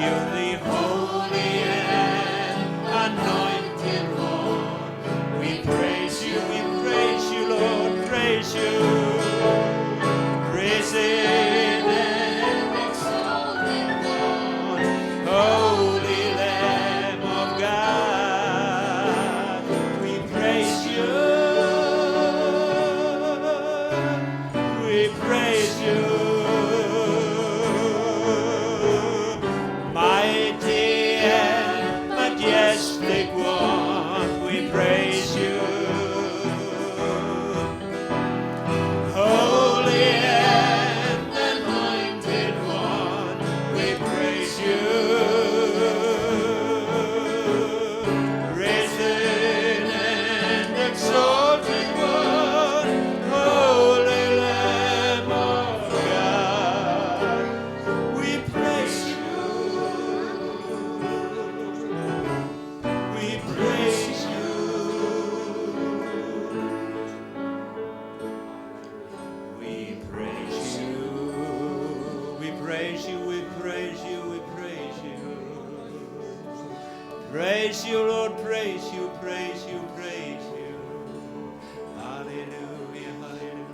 You're the holy and anointed one. We praise you, Lord, praise you. Praise it and exalted one, Holy Lamb of God. We praise you, we praise you. Mighty and majestic one, we praise you. Holy and anointed one, we praise you. Risen and exalted one, Holy Lamb of God, we praise you. We praise you. We praise you. We praise you. We praise you. We praise you. Praise you, Lord. Praise you. Praise you. Praise you. Hallelujah. Hallelujah.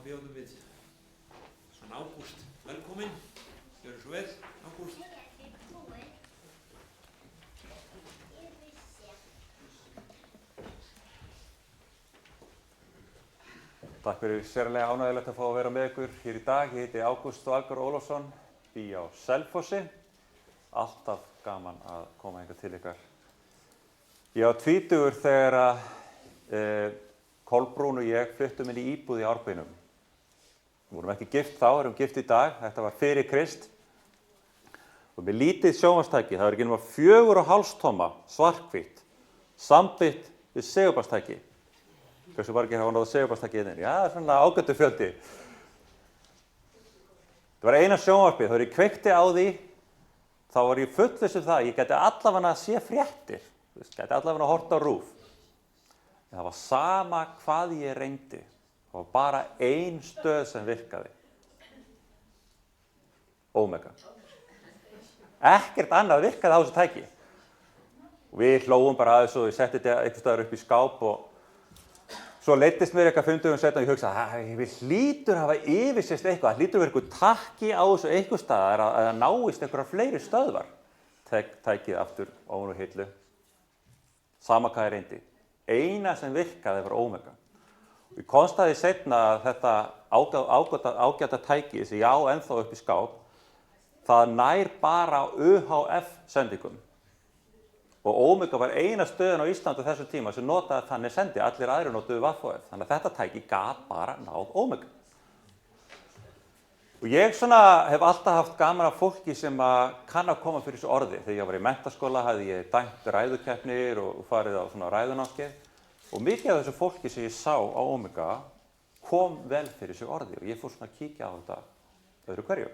bjóðum við Svann Ágúst velkominn. Gjörðu svo vel, Ágúst. Takk fyrir sérlega ánægjulegt að fá að vera með ykkur hér í dag. Ég heiti Ágúst Valgarð Ólafsson, bý á Selfossi. Alltaf gaman að koma hingað til ykkar. Ég var tvítugur þegar Kolbrún og ég fluttum inn í íbúð í Árbænum. Við vorum ekki gift þá, erum gift í dag. Þetta var fyrir Krist. Og með lítið sjónvarpstæki, það var ekki nema 4,5 tomma svarthvítt, sambytt við segulbandstæki. Hversu margir hafa náð segulbandstæki inn? Já, svona ágættur fjöldi. Það var eina sjónvarpið, þegar ég kveikti á því, þá var ég fullviss um það að ég gæti allavega að sé fréttir. Gæti allavega að horta á RÚV. Það var sama hvað ég reyndi. Það var bara ein stöð sem virkaði. Omega. Ekkert annað virkaði á þessu tæki. Og við hlógum bara að þessu og ég setti þetta einhvers staðar upp í skáp og svo leiddist mér eitthvað 5 dögum seinna og ég hugsaði að við hlýtur að hafa yfirsést eitthvað. Það hlýtur að vera eitthvað takki á þessu einhvers staðar að það náist einhverjar fleiri stöðvar. Tækið aftur ofan á hillu. Sama hvað ég reyndi. Eina sem virkaði var Omega. Ég komst að því seinna að þetta ágæta tæki sem ég á ennþá upp í skáp, það nær bara á UHF sendingum. Og Omega var eina stöðin á Íslandi á þessum tíma sem notaði þannig sendi, allir aðrir notuðu VHF. Þannig að þetta tæki gat bara náð Omega. Og ég hef alltaf haft gaman af fólki sem kann að koma fyrir þessu orði. Þegar ég var í menntaskóla hafði ég dæmt ræðukeppnir og farið á svona ræðunámskeið. Og mikið af þessu fólki sem ég sá á Omega kom vel fyrir þessu orði og ég fór svona að kíkja á þetta öðru hverju.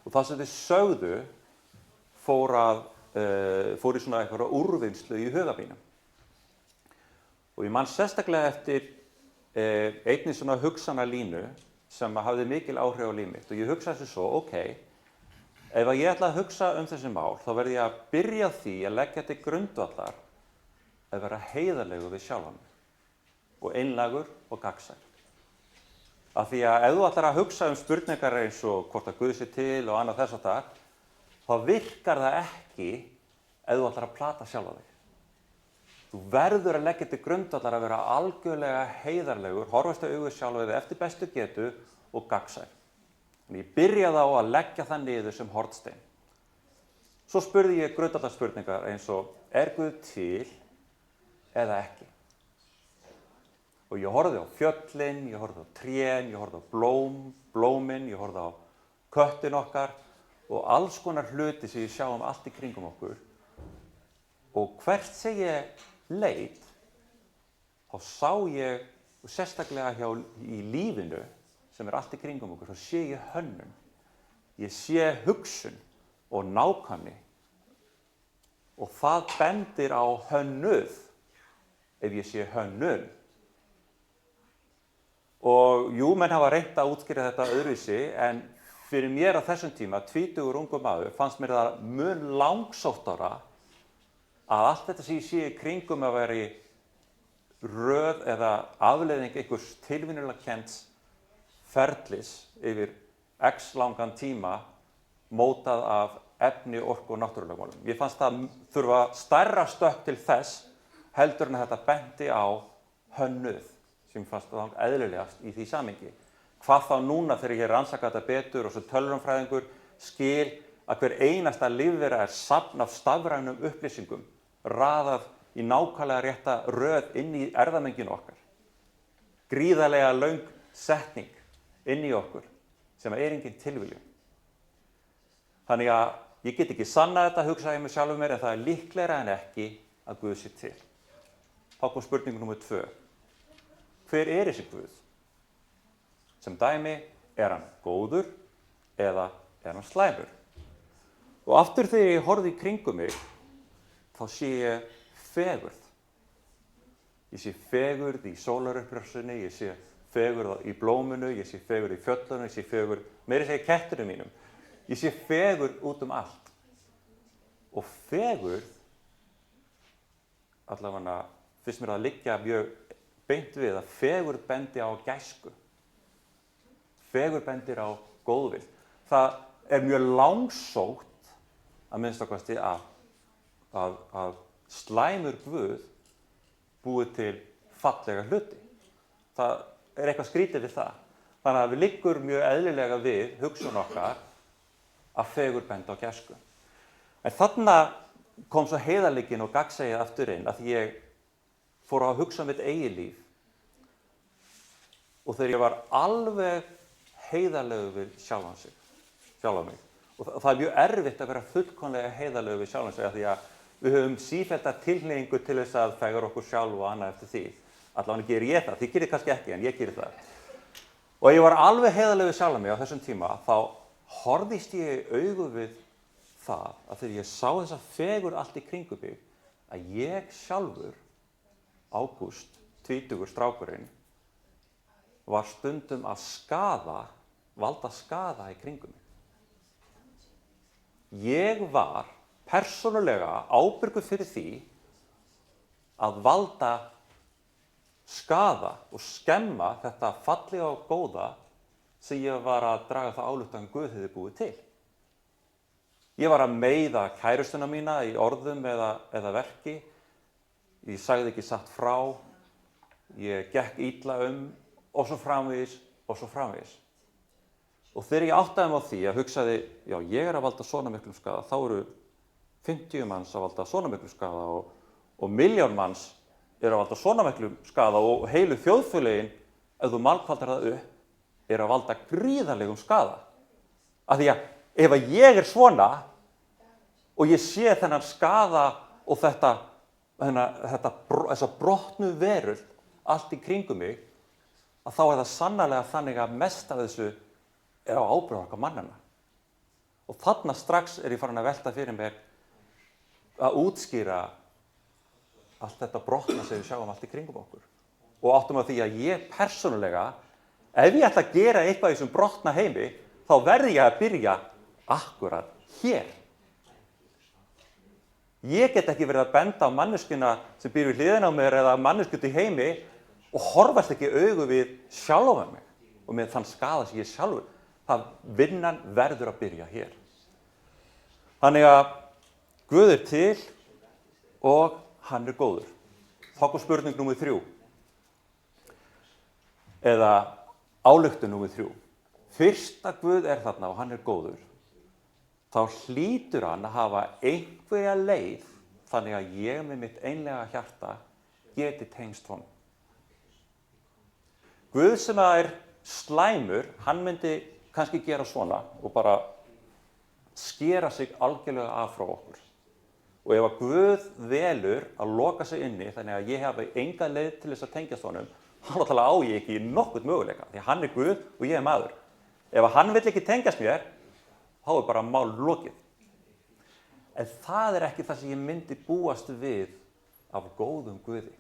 Og það sem þið sögðu fór í svona eitthvað úrvinnslu í huga mínum. Og ég man sérstaklega eftir einni svona hugsanalínu sem hafði mikil áhrif á líf mitt og ég hugsaði þessu svo, ef ég ætla að hugsa þessi mál, þá verði ég að byrja á því að leggja til grundvallar að vera heiðarlegur við sjálfan mig og einlægur og gagnsær. Af því að ef þú ætlar að hugsa spurningar eins og hvort að Guð sé til og annað þess að þá virkar það ekki ef þú ætlar að plata sjálfa þig. Þú verður að leggja til grundvallar að vera algjörlega heiðarlegur, horfast á augu sjálfa þig eftir bestu getu og gagnsær. Þannig ég byrjaði á að leggja það niður sem hornstein. Svo spurði ég grundvallarspurningar eins og, er Guð til eða ekki? Og ég horfði á fjöllin, ég horfði á trén, ég horfði á blómin, ég horfði á köttin okkar og alls konar hluti sem ég sjá allt í kringum okkur. Og hvert sem ég leit, þá sá ég, sérstaklega í lífinu sem allt í kringum okkur, þá sé ég hönnun. Ég sé hugsun og nákvæmni. Og það bendir á hönnuð ef ég sé hönnun. Og jú, menn hafa reynt að útskýra þetta öðruvísi, en fyrir mér á þessum tíma, tvítugur ungur maður, fannst mér það mun langsóttara að allt þetta sem ég sé í kringum að vera í röð eða afleiðing einhvers tilvinnunarkennds ferlis yfir x langan tíma mótað af efni, orku og náttúrulögmálum. Ég fannst það þurfa stærra stökk til þess heldur en að þetta benti á hönnuð sem fannst það eðlilegast í því samhengi. Hvað þá núna þegar ég rannsaka þetta betur og svo tölvunarfræðingur skil að hver einasta lífvera safn af stafrænum upplýsingum raðað í nákvæmlega rétta röð inn í erfðamenginu okkar. Gríðarlega löng setning inn í okkur sem engin tilviljun. Þannig að ég get ekki sannað þetta, hugsaði ég með sjálfum mér, en það líklegra en ekki að Guð sé til. Þá kom spurning númer 2. Hver þessi Guð? Sem dæmi, hann góður eða hann slæmur? Og aftur þegar ég horfði í kringum mig, þá sé ég fegurð. Ég sé fegurð í sólarupprássinni, ég sé fegurð í blóminu, ég sé fegurð í fjöllunum, ég sé fegurð, meira segja kettinum mínum. Ég sé fegurð út allt. Og fegurð, allavega finnst mér að liggja mjög beint við að fegurð bendi á gæsku. fegur bendir á góðvild. Það er mjög langsótt, að minnstakosti, að slæmur Guð búið til fallega hluti. Það er eitthvað skrítið við það. Þannig að við liggur mjög eðlilega við hugsun okkar að fegur benda á gæsku. En þarna kom svo heiðarleikinn og gagnsæið aftur inn að ég fór að hugsa mitt eigið líf og þegar ég var alveg heiðarlegur við sjálfan mig. Og það er mjög erfitt að vera fullkomlega heiðarlegur við sjálfan sig af því að við höfum sífellda tilhneigingu til þess að fegra okkur sjálf og annað eftir því. Allavega geri ég það, þið gerir kannski ekki en ég geri það. Og ég var alveg heiðarlegur við sjálfan mig á þessum tíma, þá horfðist ég í augu við það að þegar ég sá þessa fegur allt í kringum mig, að ég sjálfur, Ágúst, 20 strákurinn, var stundum að valda skaða í kringum mig. Ég var persónulega ábyrgur fyrir því að valda skaða og skemma þetta fallega og góða sem ég var að draga það ályktun að Guð hefði búið til. Ég var að meiða kærustuna mína í orðum eða verki. Ég sagði ekki satt frá. Ég gekk illa og svo framvegis og svo framvegis. Og þegar ég áttaði mig á því að hugsaði, já, ég er að valda svona miklum skaða, þá eru 50 manns að valda svona miklum skaða og milljón manns eru að valda svona miklum skaða og heilu þjóðfélögin, ef þú margfaldar það upp, eru að valda gríðarlegum skaða. Af því að ef ég er svona og ég sé þennan skaða og þessa brotnu veröld allt í kringum mig, að þá er það sannarlega þannig að mest af þessu er á ábyrgð okkar mannanna. Og þarna strax er ég farin að velta fyrir mér að útskýra allt þetta brotna sem við sjáum allt í kringum okkur. Og áttum að því að ég persónulega, ef ég ætla að gera eitthvað í þessum brotna heimi, þá verði ég að byrja akkurat hér. Ég get ekki verið að benda á manneskjuna sem býr við hliðina á mér eða manneskju í heimi og horfast ekki í augu við sjálfan mig og með þann skaða sem ég sjálfur. Það vinnan verður að byrja hér. Þannig að Guð er til og hann er góður. Þá kom spurning númer 3. Eða ályktun númer 3. Fyrst að Guð er þarna og hann er góður, þá hlýtur hann að hafa einhverja leið þannig að ég með mitt einlega hjarta geti tengst honum. Guð sem er slæmur, hann myndi kannski gera svona og bara skera sig algjörlega af frá okkur. Og ef að Guð velur að loka sig inni þannig að ég hafi enga leið til þess að tengjast honum, þá náttúrulega á ég ekki nokkurn möguleika, því að hann er Guð og ég er maður. Ef að hann vill ekki tengjast mér, þá er bara mál lokið. En það er ekki það sem ég myndi búast við af góðum Guði.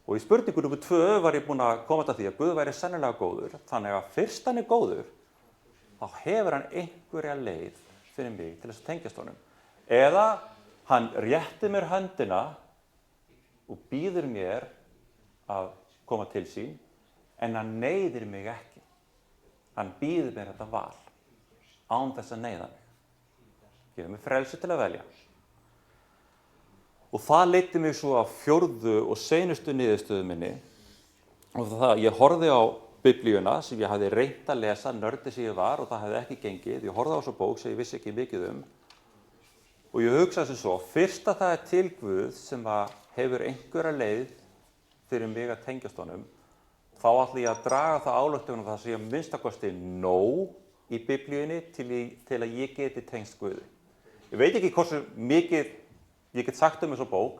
Og í spurningu númer 2 var ég búinn að komast að því að Guð væri sennilega góður, þannig að fyrst hann er góður, þá hefur hann einhverja leið fyrir mig til þess að tengjast honum. Eða hann réttir mér höndina og býður mér að koma til sín, en hann neyðir mig ekki. Hann býður mér þetta val, án þess að neyða mig. Gefur mér frelsi til að velja. Og það leiddi mig svo að 4. og seinustu niðurstöðu minni. Og það, ég horfði á Biblíuna sem ég hafði reynt að lesa, nördi sem ég var og það hefði ekki gengið. Ég horfði á þessa bók sem ég vissi ekki mikið um. Og ég hugsaði sem svo, fyrst að það er til Guð sem hefur einhverja leið fyrir mig að tengjast honum, þá ætla ég að draga það ályktun það sem ég minnstakosti nóg í Biblíunni til að ég geti tengst Guði. Ég veit ekki hversu mikið ég get sagt um þessa bók,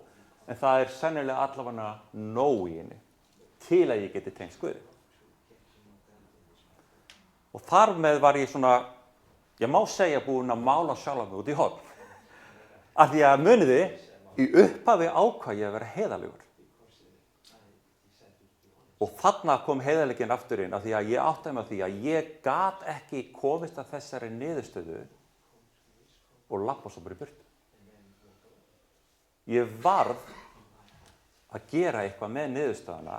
en það er sennilega allavega nóg í henni til að ég geti tengst Guði. Og þar með var ég svona, ég má segja búinn að mála sjálfa mig út í horn. Af því að muniði, í upphafi ákvað ég að vera heiðarlegur. Og þarna kom heiðarleikinn aftur inn, af því að ég áttaði mig á því að ég gat ekki komist að þessari niðurstöðu og labba svo bara í burtu. Ég varð að gera eitthvað með niðurstöðuna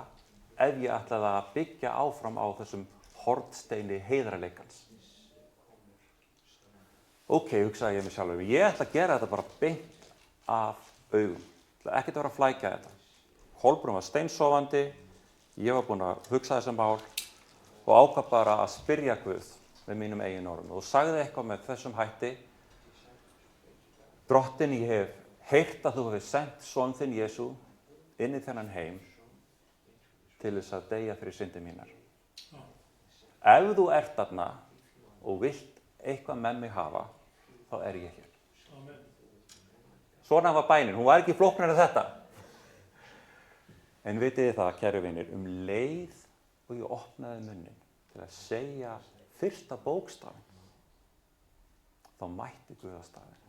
ef ég ætlaði að byggja áfram á þessum hornsteini heiðarleikans. Ok, hugsaði ég mig sjálfur, ég ætla að gera þetta bara beint af augum. Ég ætla ekkert að vera að flækja þetta. Kolbrún var steinsofandi, ég var búinn að hugsa þessi mál og ákvað bara að spyrja Guð með mínum eigin orðum og sagði eitthvað með þessum hætti: Drottinn, ég hef heyrt að þú hefur sent son þinn Jesú inn í þennan heim til þess að deyja fyrir syndir mínar. Ef þú ert þarna og vilt eitthvað með mig hafa, þá er ég hér. Amen. Svona var bænin, hún var ekki flóknari en þetta. En vitið þið það, kæru vinir, leið og ég opnaði munnin til að segja fyrsta bókstafinn, þá mætti Guð á staðinn.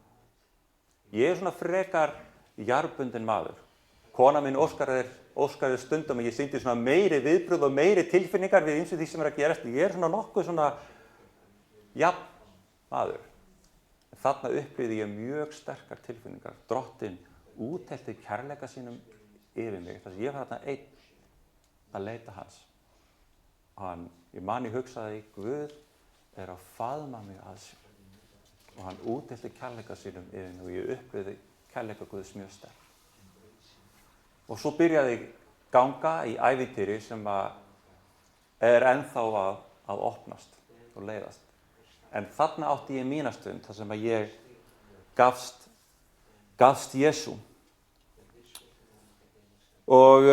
Ég er svona frekar jarðbundinn maður. Kona mín óskaði stundum að ég sýndi svona meiri viðbrögð og meiri tilfinningar við ýmsu því sem er að gerast. Ég er svona nokkuð svona jafn maður. En þarna upplifði ég mjög sterkar tilfinningar. Drottinn úthelti kærleika sínum yfir mig. Þess að ég var þarna einn að leita hans. Ég hugsaði, Guð er að faðma mig að sér. Og hann úthelti kærleika sínum yfir mig og ég upplifði kærleika Guðs mjög sterk. Og svo byrjaði ég ganga í ævintýri sem er ennþá að opnast og leiðast. En þarna átti ég mína stund þar sem að ég gafst Jesú. Og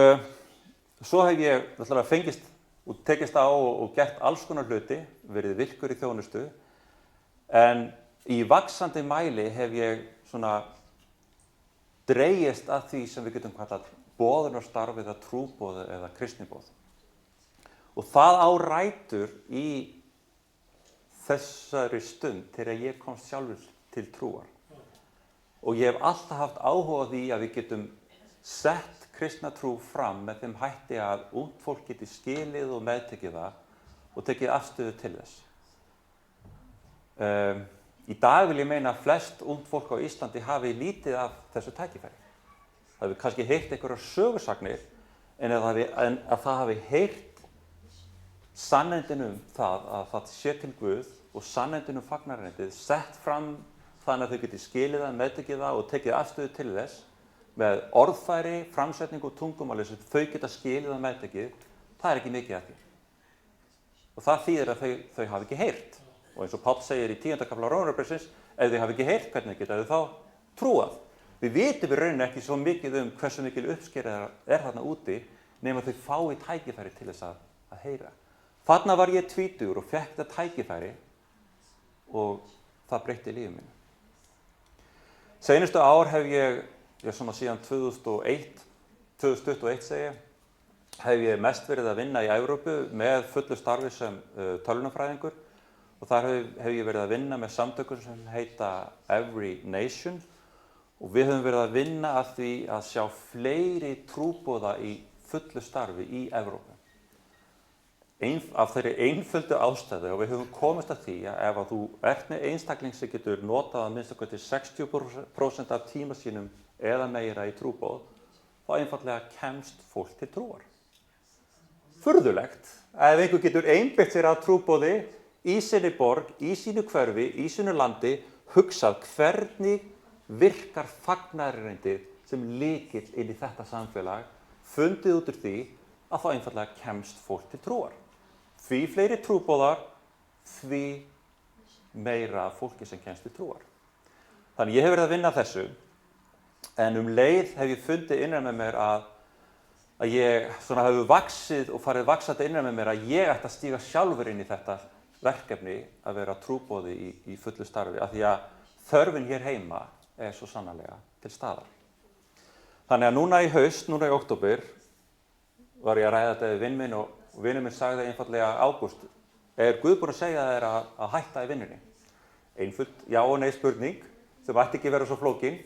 svo hef ég fengist og tekist á og gert alls konar hluti, verið virkur í þjónustu. En í vaxandi mæli hef ég svona dregist að því sem við getum kallað boðunarstarf eða trúboð eða kristniboð. Og það á rætur í þessari stund þegar ég komst sjálfur til trúar. Og ég hef alltaf haft áhuga á því að við getum sett kristna trú fram með þeim hætti að ungt fólk geti skilið og meðtekið það og tekið afstöðu til þess. Í dag vil ég meina að flest ungt fólk á Íslandi hafi lítið af þessu tækifæri. Það hefur kannski heyrt einhverjar sögusagnir en að það hafi heyrt sannindin það að það sé til Guð og sannindin fagnarerindið sett fram þannig að þau geti skilið það, meðtekið það og tekið afstöðu til þess með orðfæri, framsetningu og tungumáli sem þau geta skilið og meðtekið, það er ekki mikið af því. Og það þýðir að þau hafi ekki heyrt. Og eins og Páll segir í 10. kafla Rómarbréfsins, ef þau hafi ekki heyrt, hvernig geta þau þá trúað? Við vitum í rauninni ekki svo mikið hversu mikil uppskerið er þarna úti nema þau fái tækifæri til þess að heyra. Þarna var ég 20 og fékk þetta tækifæri og það breytti lífið mínu. Seinustu ár hef ég svona síðan 2021 hef ég mest verið að vinna í Evrópu með fullu starfi sem tölvunarfræðingur og þar hef ég verið að vinna með samtökum sem heita Every Nation og við höfum verið að vinna að því að sjá fleiri trúboða í fullu starfi í Evrópu. Af þeirri einföldu ástæðu og við höfum komist að því að ef að þú ert með einstakling sem getur notað að minnsta kosti 60% af tíma sínum eða meira í trúboð, þá einfaldlega kemst fólk til trúar. Furðulegt að ef einhver getur einbeitt sér að trúboði í sinni borg, í sínu hverfi, í sínu landi, hugsað hvernig virkar fagnaðarerindið sem lykill inn í þetta samfélag, fundið út úr því að þá einfaldlega kemst fólk til trúar. Því fleiri trúboðar, því meira fólki sem kemst til trúar. Þannig ég hef verið að vinna þessu, en leið hef ég fundið innan með mér að ég svona hefur vaxið og farið vaxandi innan með mér að ég ætti að stíga sjálfur inn í þetta verkefni að vera trúboði í fullu starfi, af því að þörfin hér heima er svo sannarlega til staðar. Þannig að núna í haust, núna í október, var ég að ræða þetta við vinn minn og vinur minn sagði einfaldlega: Ágúst, er Guð búinn að segja þér að hætta í vinnunni? Einföld já og nei spurning sem ætti ekki vera svo flókin.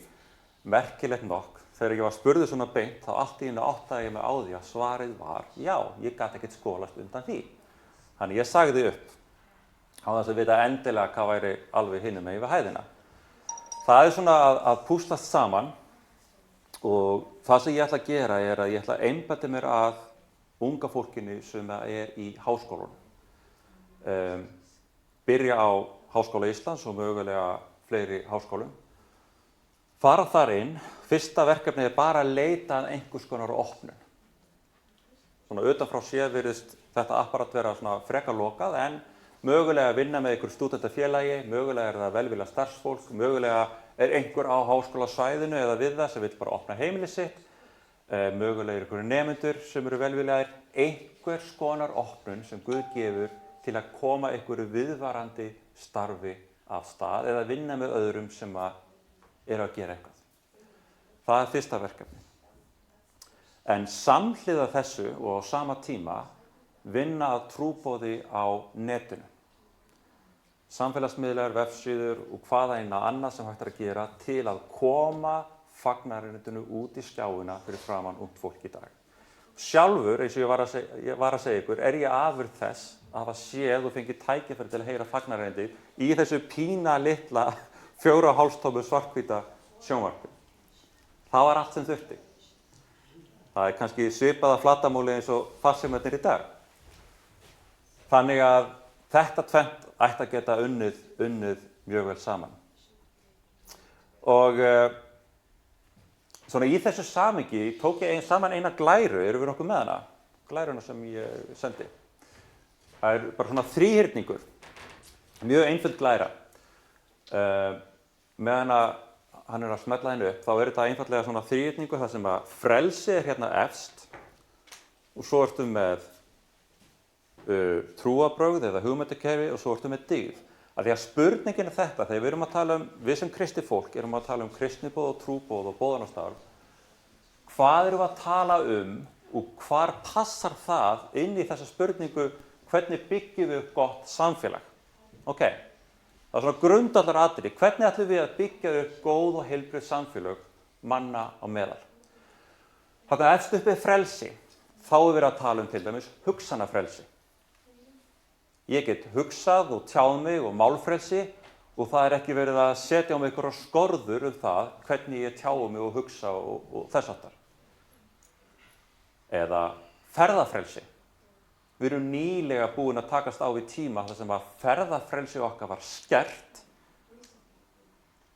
Merkilegt nokk, þegar ég var spurður svona beint, þá allt í einu áttaði ég mig á því að svarið var já, ég gat ekkert skolast undan því. Þannig ég sagði upp á þess að vita endilega hvað væri alveg hinum megin við hæðina. Það er svona að púslast saman og það sem ég ætla að gera er að ég ætla að einbeita mér að unga fólkinu sem er í háskólanum. byrja á Háskóla Íslands og mögulega fleiri háskólum. Fara þar inn, fyrsta verkefnið bara að leita að einhvers konar opnun. Svona utanfrá séð virðist þetta apparat vera svona frekar lokað, en mögulega vinna með einhver stúdentafélagi, mögulega það velvilja starfsfólk, mögulega einhver á háskólasvæðinu eða við það sem vill bara opna heimili sitt, mögulega einhverju nemendur sem velviljaðir, einhvers konar opnun sem Guð gefur til að koma einhverju viðvarandi starfi af stað eða vinna með öðrum sem eru að gera eitthvað. Það fyrsta verkefni. En samhliða þessu og á sama tíma vinna að trúboði á netinu. Samfélagsmiðlar, vefsíður og hvaða eina annað sem hægt að gera til að koma fagnarinitinu út í skjáina fyrir framan ungt fólk í dag. Sjálfur, eins og ég var að segja ykkur, ég afurð þess að hafa séð og fengið tækifæri til að heyra fagnarinitið í þessu pína litla 4,5 tómu svarthvíta sjónvarpi. Það var allt sem þurfti. Það kannski svipaða flatamúli eins og farsímarnir í dag. Þannig að þetta tvennt ætti að geta unnið mjög vel saman. Og svona í þessu samhengi tók ég saman eina glæru, erum við nokkuð með hana? Glæruna sem ég sendi. Það bara svona þríhyrningur, mjög einföld glæra. Meðan hann að smella henni upp, þá þetta einfallega svona þríhyrningur þar sem að frelsi hérna efst og svo ertu með trúarbrögð eða hugmyndakerfi og svo ertu með dygð. Af því að spurningin þetta, þegar við erum að tala við sem kristið fólk erum að tala kristniboð og trúboð og boðunastarf, hvað erum við að tala og hvar passar það inn í þessa spurningu, hvernig byggjum við upp gott samfélag? Ok, það er svona grundvallaratriði, hvernig ætlum við að byggja upp góð og heilbrigð samfélög manna á meðal? Þarna efst uppið frelsi, þá er verið að tala til dæmis hugsanafrelsi. Ég get hugsað og tjáð mig og málfrelsi og það er ekki verið að setja á mig einhverjar skorður það hvernig ég tjái mig og hugsa og þess háttar. Eða ferðafrelsi. Við erum nýlega búin að takast á við tíma þar sem að ferðafrelsi okkar var skert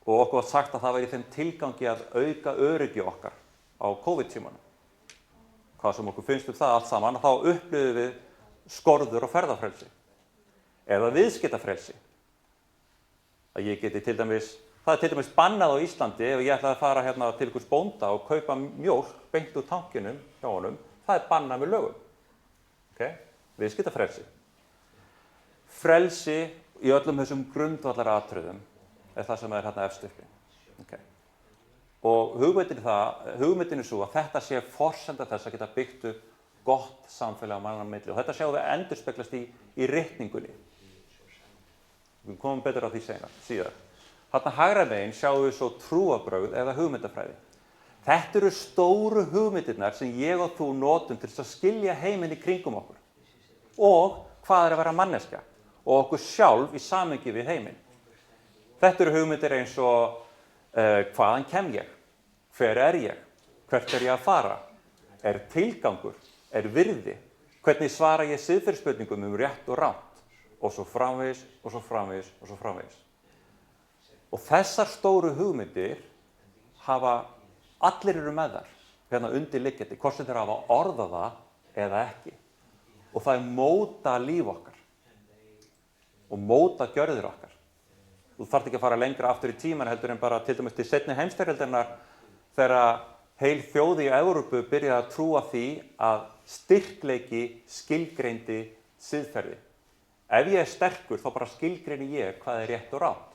og okkur var sagt að það væri í þeim tilgangi að auka öryggi okkar á COVID-tímanum. Hvað sem okkur finnst það allt saman, þá upplifum við skorður og ferðafrelsi. Eða viðskiptafrelsi. Að ég geti það er til dæmis bannað á Íslandi ef ég ætlaði að fara hérna til einhvers bónda og kaupa mjólk beint úr tankinum hjá honum, það er bannað með lögum. Okay? Viðskiptafrelsi. Frelsi í öllum þessum grundvallaratriðum er það sem er hérna efst uppi. Okay. Og hugmyndin er svo að þetta sé forsenda þess að geta byggt upp gott samfélag á manna milli og þetta sjáum við endurspeglast í ritningunni. Við komum betur á því síðar. Þarna hægra megin sjáum við svo trúarbrögð eða hugmyndafræði. Þetta eru stóru hugmyndirnar sem ég og þú notum til þess að skilja heiminn í kringum okkur. Og hvað er að vera manneskja og okkur sjálf í samhengi við heiminn. Þetta eru hugmyndir eins og hvaðan kem ég? Hver er ég? Hvert er ég að fara? Er tilgangur? Er virði? Hvernig svara ég siðferðisspurningum rétt og rangt? Og svo framvegis, og svo framvegis, og svo framvegis. Og þessar stóru hugmyndir allir eru með þar, hérna undirliggjandi, hvort sem þeir hafa orðað það eða ekki. Og það móta líf okkar og móta gjörðir okkar. Þú þarft ekki að fara lengra aftur í tíman heldur en bara til dæmis til seinni heimsstyrjaldarinnar þegar heil þjóð í Evrópu byrjaði að trúa því að styrkleiki skilgreindi siðferði. Ef ég er sterkur þá bara skilgreini ég hvað er rétt og rangt.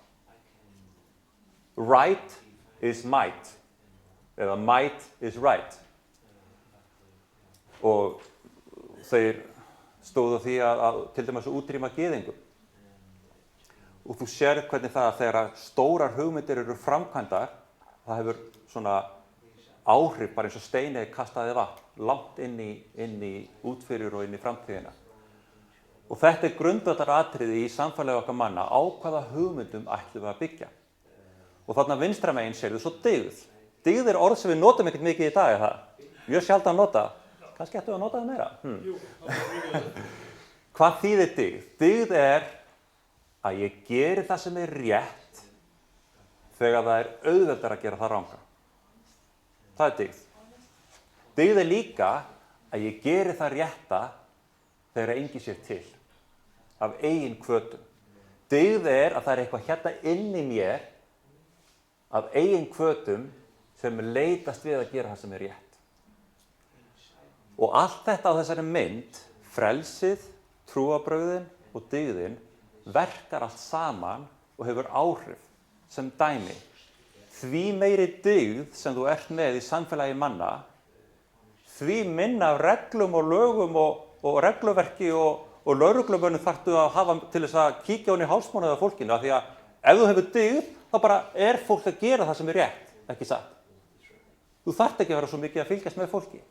Right is might, eða might is right. Og þeir stóðu því að til dæmis að útrýma gyðingum. Og þú sér hvernig það að þegar stórar hugmyndir eru framkvæmdar, það hefur svona áhrif bara eins og steini kastaði vatn langt inn í útfyrir og inn í framtíðina. Og þetta er grundvallaratriði í samfélagi okkar manna á hvaða hugmyndum ætlum við að byggja. Og þarna vinstra megin sérðu svo dygð. Dygð er orð sem við notum ekkert mikið í dag, er það? Mjög sjaldan nota. Kannski ættum við að nota það meira. Hvað þýðir dyggð? Dyggð að ég geri það sem rétt þegar það auðveldara að gera það ranga. Það dyggð. Dyggð líka að ég geri það rétta þegar enginn sér til, af eigin hvötum. Dyggð að það eitthvað hérna inn í mér, af eigin hvötum, sem leitast við að gera það sem rétt. Og allt þetta á þessari mynd, frelsið, trúarbrögðin og dyggðin, verkar allt saman og hefur áhrif sem dæmi. Því meiri dyggð sem þú ert með í samfélagi manna, því minna af reglum og lögum og regluverki og lögreglumönnum þarftu að hafa til þess að kíkja hún í hálsmánið af fólkinu, af því að ef þú hefur dyggð, þá bara fólk að gera það sem rétt, ekki satt. Þú þarft ekki að vera svo mikið að fylgjast með fólki.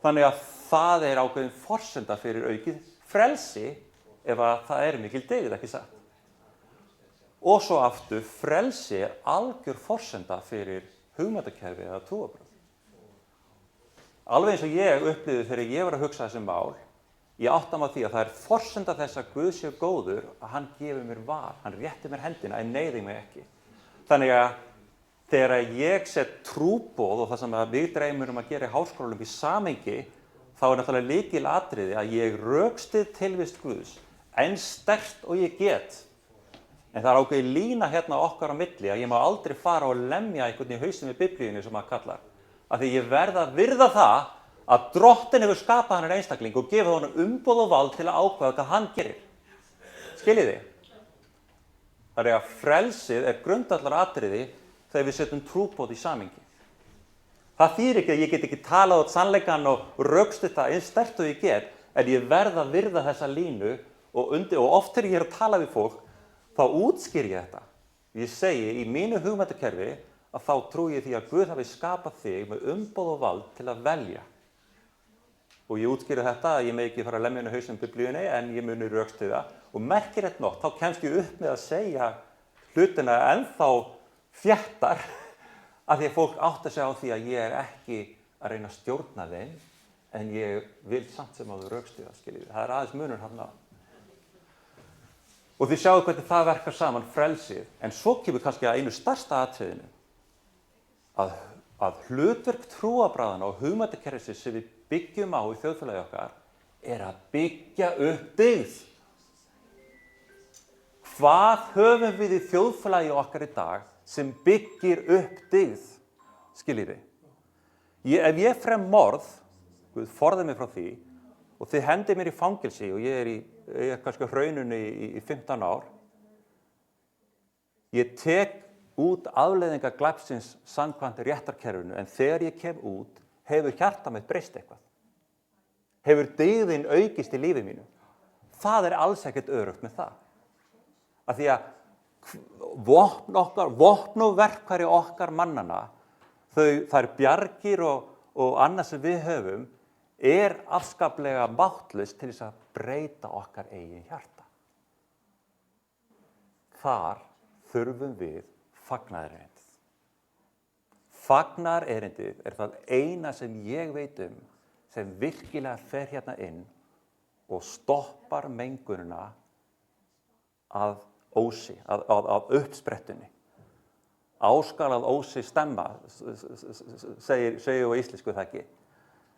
Þannig að það ákveðin forsenda fyrir aukið frelsi ef að það mikil dyggð, ekki satt. Og svo aftur, frelsi algjör forsenda fyrir hugmyndakerfi eða trúarbrögð. Alveg eins og ég upplifði þegar ég var að hugsa þessi mál, ég átta mig á því að það forsenda þess að Guð sé góður að hann gefi mér val, hann rétti mér hendina en neyði mig ekki. Þannig að þegar ég set trúboð og það sem við dreymum að gera í háskólanum í samhengi, þá náttúrulega lykilatriði að ég rökstyð tilvist Guðs eins sterkt og ég get. En það ákveðin lína hérna okkar á milli að ég má aldrei fara og lemja einhvern í hausinn við Biblíunni sem maður kallar. Af því ég verð að virða það að Drottinn hefur skapað hann einstakling og gefið honum umboð og vald til að ákveða hvað hann gerir. Skiljið þið? Þannig að frelsið grundvallaratriði þegar við setjum trúboð í samhengi. Það þýðir ekki að ég get ekki talað út sannleikann og rökstutt það eins sterkt og ég get, en ég verð að virða þessa línu og oft þegar ég að tala við fólk, þá útskýri ég þetta. Ég segi í mínu hugmyndakerfi að þá trúi ég því að Guð hafi skapað þig með umboð og vald til að velja. Og ég útskýri þetta að ég megi ekki fara að lemja henni hausinn Biblíunni en ég muni rökstyðja og merkilegt nótt, þá kemst ég upp með að segja hlutina ennþá þéttar af því að fólk áttar sig á því að ég ekki að reyna að stjórna þeim en ég vil samt sem áður rökstyðja, skiljið. Það aðeins munur þarna. Og þið sjáu hvernig það verkar saman frelsið, en svo kemur kannski að einu stærsta atriðinu að hlutverk trúarbragðanna og hugmyndakerfisins sem við byggjum á í þjóðfélagi okkar að byggja upp dyggð. Hvað höfum við í þjóðfélagi okkar í dag sem byggir upp dyggð? Skiljið þið? Ef ég frem morð, Guð forði mig frá því, og þið hendið mér í fangelsi og ég er kannski á hrauninu í 15 ár, ég tek út afleiðingar glæpsins samkvæmt réttarkerfinu, en þegar ég kem út, hefur hjarta mitt breyst eitthvað. Hefur dyggðin aukist í lífi mínu. Það alls ekkert öruggt með það. Af því að vopn og verkfæri okkar mannana, þær bjargir og annað sem við höfum, afskaplega máttlaust til þess að breyta okkar eigin hjarta. Þar þurfum við fagnaðarerindið. Fagnaðarerindið það eina sem ég veit sem virkilega fer hérna inn og stoppar mengunina að ósi, að uppsprettunni. Áskalað ósi stemma, segir á íslensku það ekki.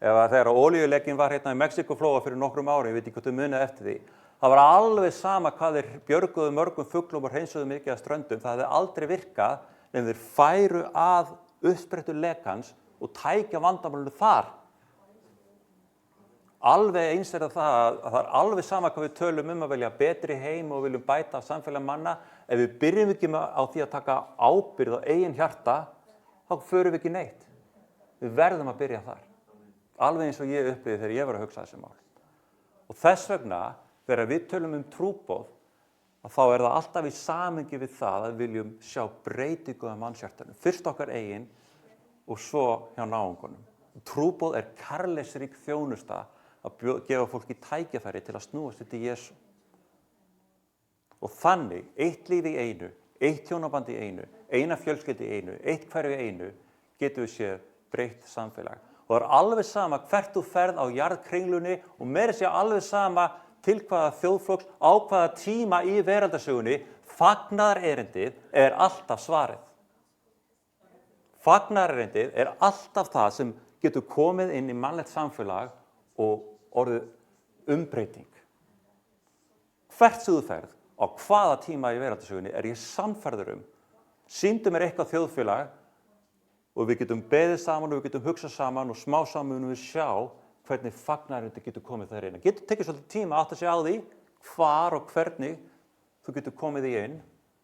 Þegar olíulekinn var hérna í Mexíkóflóa fyrir nokkrum árum, ég veit ekki hvort þið munið eftir því, það var alveg sama hvað þeir björguðu mörgum fuglum og hreinsuðu mikið af ströndum, það hefði aldrei virkað en þeir færu að uppsprettu lekans og tækja vandamálinu þar. Alveg eins það að það alveg sama hvað við tölum að velja betri heim og viljum bæta samfélag manna, ef við byrjum ekki á því að taka ábyrgð á eigin hjarta, þá förum við ekki neitt. Við verðum að byrja þar. Alveg eins og ég upplifði þegar ég var að hugsa þessi mál. Og þess vegna, þegar við tölum trúboð, þá það alltaf í samhengi við það að við viljum sjá breytingu á mannshjartanu. Fyrst okkar eigin og svo hjá náungunum. Trúboð kærleiksrík þjónusta að gefa fólki tækifæri til að snúast til Jesú. Og þannig, eitt líf í einu, eitt hjónaband í einu, eina fjölskyldu í einu, eitt hverfi í einu, getum við séð breytt samfélag. Og það alveg sama hvert þú ferð á jarðkringlunni og meira sé alveg sama til hvaða þjóðflokks, á hvaða tíma í veraldarsögunni, fagnaðarerindið er alltaf svarið. Fagnaðarerindið er alltaf það sem getur komið inn í mannlegt samfélag og orðið umbreyting. Hvert sem þú ferð, á hvaða tíma í veraldarsögunni er ég sannfærður sýndu mér eitthvað þjóðfélag og við getum beðið saman og við getum hugsað saman og smá saman munum við sjá hvernig fagnaðarerindið getur komið þar inn. Það getur tekið svolítið tíma að átta sig á því hvar og hvernig þú getur komið í inn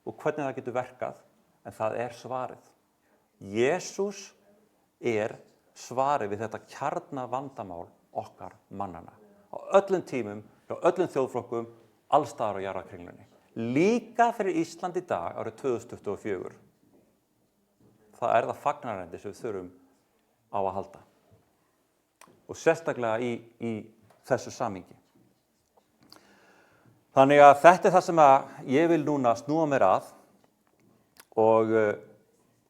og hvernig það getur verkað, en það er svarið. Jesús er svarið við þetta kjarnavandamál okkar mannanna. Á öllum tímum, hjá öllum þjóðflokkum, alls staðar á jarðarkringlunni. Líka fyrir Ísland í dag árið 2024. Það er það fagnaðarendi sem við þurfum á að halda. Og sérstaklega í þessu samhengi. Þannig að þetta er það sem ég vil núna snúa mér að og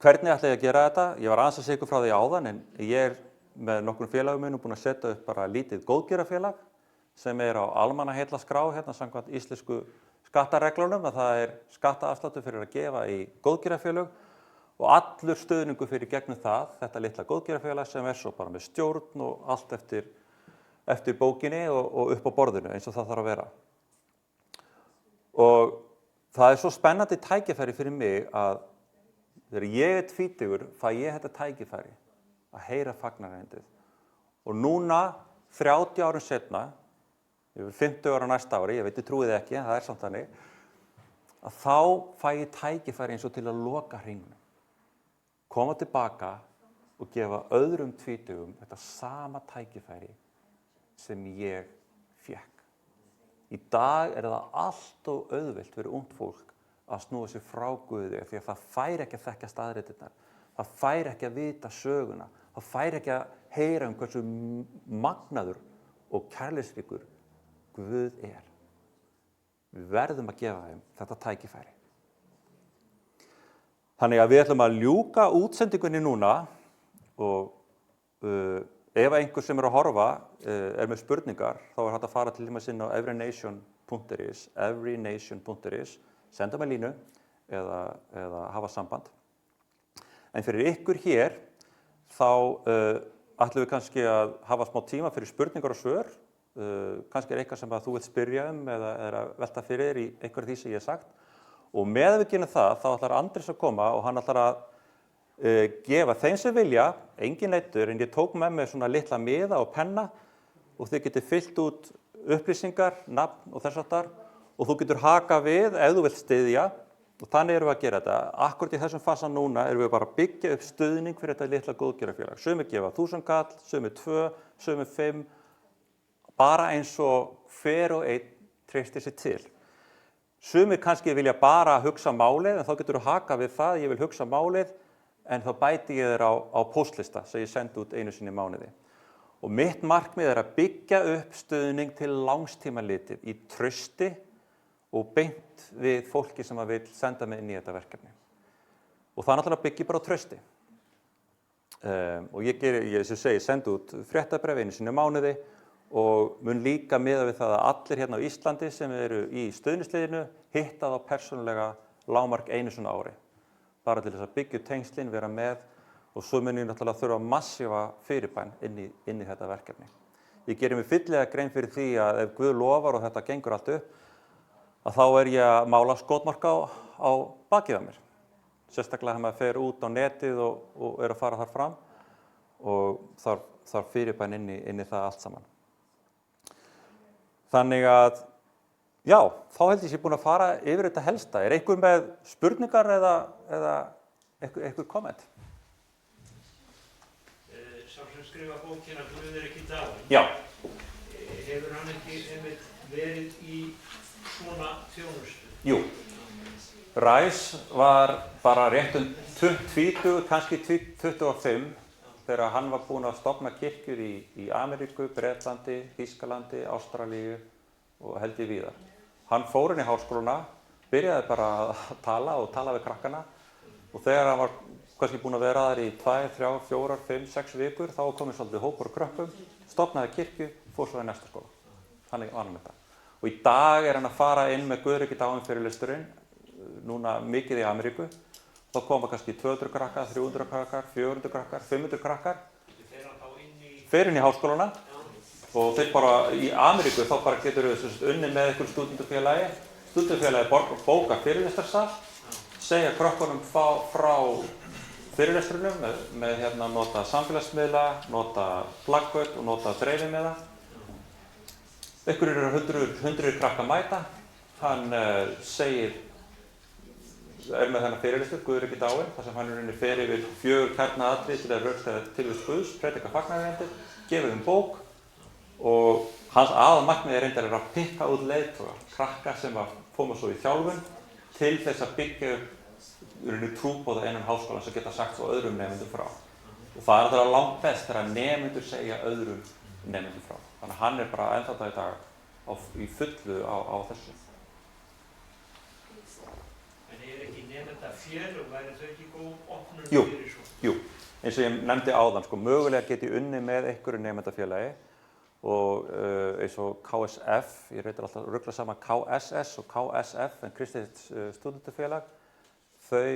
hvernig ætla ég að gera þetta? Ég var aðeins að segja ykkur frá því áðan en ég er með nokkrum félagum minnum búin að setja upp bara lítið góðgerðarfélag sem er á almannaheillaskrá hérna samkvæmt íslensku skattareglunum að það er skattaafsláttur fyrir að gefa í góðgerðarfélög og allur stuðningur fyrir gegnum það, þetta litla góðgerðarfélag sem er svo bara með stjórn og allt eftir bókinni og upp á borðinu eins og það þarf að vera. Og það er svo spennandi tækifæri fyrir mig að þegar ég er tvítugur fæ ég þetta tækifæri að heyra fagnaðarerindið. Og núna, 30 árum seinna, ég er 50 ára næsta ári, ég veit ég trúið ekki, en það er samt þannig, að þá fæ ég tækifæri eins og til að loka hringnum. Koma tilbaka og gefa öðrum tvítugum þetta sama tækifæri sem ég fékk. Í dag er það allt og auðvelt fyrir ungt fólk að snúa sig frá Guði því að það fær ekki að þekkja staðreyndirnar, það fær ekki að vita söguna, það fær ekki að heyra hversu magnaður og kærleiksríkur Guð er. Við verðum að gefa þeim þetta tækifæri. Þannig að við ætlum að ljúka útsendingunni núna og ef einhver sem er að horfa er með spurningar, þá er hægt að fara til dæmis inn á everynation.is, senda mig línu eða hafa samband. En fyrir ykkur hér, þá ætlum við kannski að hafa smá tíma fyrir spurningar og svör. Kannski er eitthvað sem að þú vilt spyrja eða er að velta fyrir þér í einhverju því sem ég hef sagt. Og með við gerum það, þá ætlar Andrés að koma og hann ætlar að gefa þeim sem vilja, engin neyddur, en ég tók með mér svona litla miða og penna og þið getur fyllt út upplýsingar, nafn og þess háttar og þú getur haka við ef þú vilt styðja og þannig erum við að gera þetta. Akkúrat í þessum fasa núna erum við bara að byggja upp stuðning fyrir þetta litla góðgerðarfélag. Sumir gefa 1000 kall, sumir 2, sumir 5, bara eins og hver og einn treystir sig til. Sumir kannski vilja bara hugsa málið, en þá getur þú haka við það, ég vil hugsa málið, en þá bæti ég þér á póstlista sem ég sendi út einu sinni í mánuði. Og mitt markmið er að byggja upp stuðning til langstíma litið í trausti og beint við fólki sem vil senda mig inn í þetta verkefni. Og það náttúrulega byggir bara á trausti. Og ég sendi út fréttabréf einu sinni í mánuði og mun líka miða við það að allir hérna á Íslandi sem eru í stuðningsliðinu hitta þá persónulega lágmark einu svona ári. Bara til þess að byggja upp tengslin, vera með og svo mun ég náttúrulega þurfa massífa fyrirbæn inn í þetta verkefni. Ég geri mig fyllilega grein fyrir því að ef Guð lofar og þetta gengur allt upp, að þá er ég að mála skotmarka á bakið á mér. Sérstaklega þegar maður fer út á netið og er að fara þar fram og þarf fyrirbæn inn í það allt saman. Þannig að já, þá held ég sé búin að fara yfir þetta helsta. Er einhver með spurningar eða einhver komment? Sá sem skrifa bókina Guð er ekki dáinn. Já. Hefur hann ekki einmitt verið í svona þjónustu? Jú. Rice var bara rétt 20, kannski 25 þegar hann var búinn að stofna kirkjur í Ameríku, Bretlandi, Þýskalandi, Ástralíu og held ég víðar. Hann fór inn í háskóluna, byrjaði bara að tala við krakkana og þegar hann var kannski búinn að vera þar í 2, 3, 4, 5, 6 vikur þá komið svolítið hópur af krökkum, stofnaði kirkju, fór svo í næsta skóla. Þannig var hann með það. Og í dag hann að fara inn með Guðriki dáin fyrirlesturinn, núna mikið í Ameríku. Þá koma kannski 200 krakkar, 300 krakkar, 400 krakkar, 500 krakkar. Fer inn í háskólana og þeir bara í Ameríku þá bara getur við unnið með einhverjum stúdentafélagi. Stúdentafélagi bóka fyrirlestrarsal, segja krökkunum frá fyrirlestrunum með nota samfélagsmiðla, nota plaggöt og nota dreifimiða. Einhverjir eru 100 krakka mæta, hann er með þennan fyrirlestur, Guðriki dáin, þar sem hann fer yfir 4 kjarnaatriði til að rökstæða tilvist Guðs, predika fagnaðarerindið, gefið bók og hans aðalmarkmið reyndar að pikka út leiðtoga, krakka sem að koma svo í þjálfun til þess að byggja trúboða innan háskólan sem geta sagt svo öðrum nemendum frá. Og það alltaf langt best þegar nemendur segja öðrum nemendum frá. Þannig að hann bara ennþá í dag í fullu á þessu. Félög, væri þau ekki góð opnun fyrir svo? Jú, eins og ég nefndi áðan, mögulega get ég unnið með einhverju nemendafélagi og eins og KSF, ég reytir alltaf að rugla saman KSS og KSF, en Kristið stúdentafélag, þau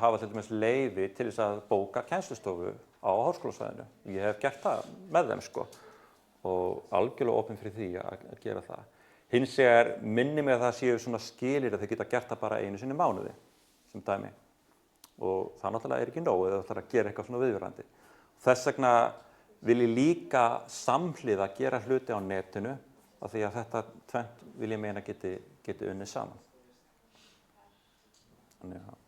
hafa til dæmis leyfi til þess að bóka kennslustofu á háskólasvæðinu. Ég hef gert það með þeim og algjörlega opinn fyrir því að gera það. Hins vegar minni mig að það séu svona skilir að þau geta gert það bara einu sinni í mánuði. Sem dæmi. Og það náttúrulega ekki nóg eða það ætlar að gera eitthvað svona viðvarandi. Þess vegna vil ég líka samhliða gera hluti á netinu af því að þetta tvennt vil ég meina geti unnið saman. Þannig, ja.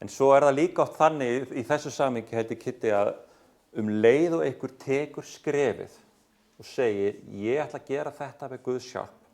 En svo það líka oft þannig í þessu samhengi heiti Kitty að leið og einhver tekur skrefið og segir ég ætla að gera þetta með Guðs hjálp